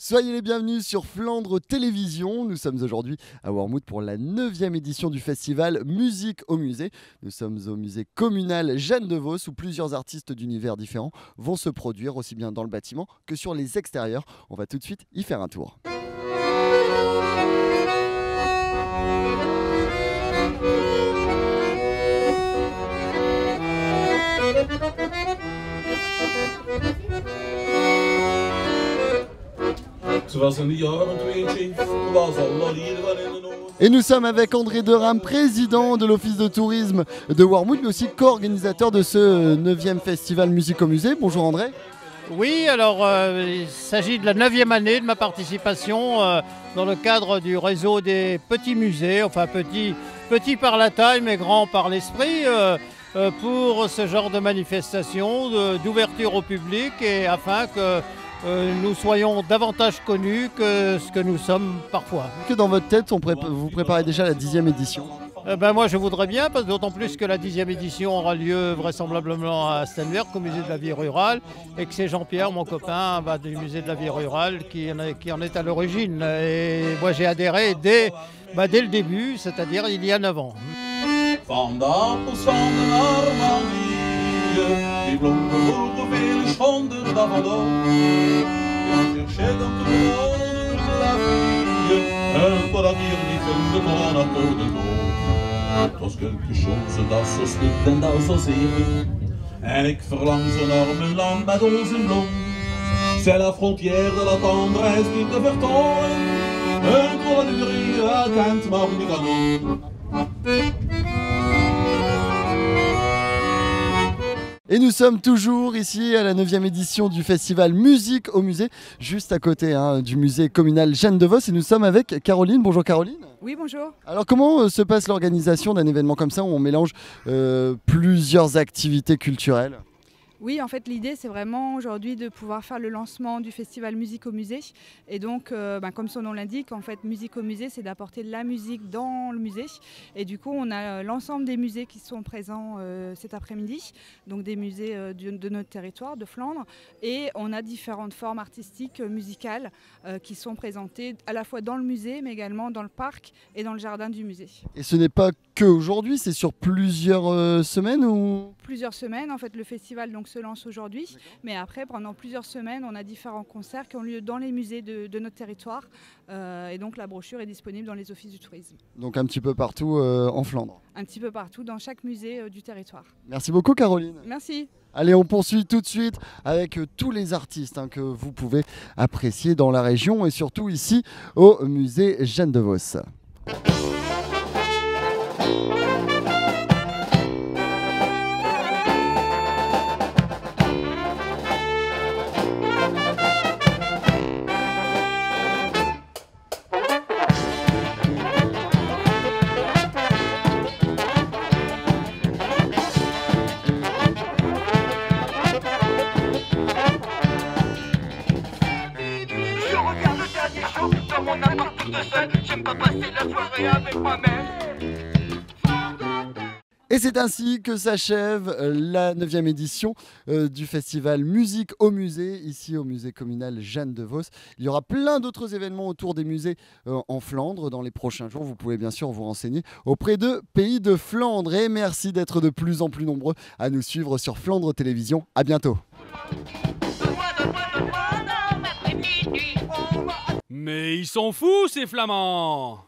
Soyez les bienvenus sur Flandre Télévision. Nous sommes aujourd'hui à Wormhout pour la 9e édition du festival Musique au musée. Nous sommes au musée communal Jeanne de Vos où plusieurs artistes d'univers différents vont se produire aussi bien dans le bâtiment que sur les extérieurs. On va tout de suite y faire un tour. Et nous sommes avec André Deram, président de l'Office de tourisme de Wormhout, mais aussi co-organisateur de ce 9e festival Musique au musée. Bonjour André. Oui, alors il s'agit de la 9e année de ma participation dans le cadre du réseau des petits musées, enfin petits par la taille mais grands par l'esprit, pour ce genre de manifestation, d'ouverture au public et afin que nous soyons davantage connus que ce que nous sommes parfois. Que dans votre tête, vous préparez déjà la 10e édition? Moi je voudrais bien, parce d'autant plus que la 10e édition aura lieu vraisemblablement à Stenwerk, au musée de la vie rurale, et que c'est Jean-Pierre, mon copain, du musée de la vie rurale, qui en est à l'origine. Et moi j'ai adhéré dès le début, c'est-à-dire il y a 9 ans. Die blonde vogel vele schonden daarvan door. Ik cherchais dans tout le monde de la fille, un pour la dire niet vinden kon aan de door. Het was quelque chose dat zo slikt en dat zo zeer. En ik verlang zo'n arme land met onze blond. C'est la frontière de la tendresse die te vertonen. Un pour la durée, à kent mag niet aan. Et nous sommes toujours ici à la 9e édition du festival Musique au musée, juste à côté du musée communal Jeanne de Vos. Et nous sommes avec Caroline. Bonjour Caroline. Oui, bonjour. Alors comment se passe l'organisation d'un événement comme ça où on mélange plusieurs activités culturelles ? Oui, en fait, l'idée, c'est vraiment aujourd'hui de pouvoir faire le lancement du festival Musique au musée. Et donc, comme son nom l'indique, en fait, Musique au musée, c'est d'apporter de la musique dans le musée. Et du coup, on a l'ensemble des musées qui sont présents cet après-midi, donc des musées de notre territoire, de Flandre. Et on a différentes formes artistiques, musicales, qui sont présentées à la fois dans le musée, mais également dans le parc et dans le jardin du musée. Et ce n'est pas que aujourd'hui, c'est sur plusieurs semaines ou... Plusieurs semaines, en fait, le festival se lance aujourd'hui, mais après pendant plusieurs semaines on a différents concerts qui ont lieu dans les musées de notre territoire et donc la brochure est disponible dans les offices du tourisme. Donc un petit peu partout en Flandre. Un petit peu partout dans chaque musée du territoire. Merci beaucoup Caroline. Merci. Allez, on poursuit tout de suite avec tous les artistes que vous pouvez apprécier dans la région et surtout ici au musée Jeanne de Vos. Et c'est ainsi que s'achève la 9e édition du festival Musique au musée, ici au musée communal Jeanne de Vos. Il y aura plein d'autres événements autour des musées en Flandre dans les prochains jours. Vous pouvez bien sûr vous renseigner auprès de Pays de Flandre. Et merci d'être de plus en plus nombreux à nous suivre sur Flandre Télévision. À bientôt. Mais ils sont fous ces Flamands!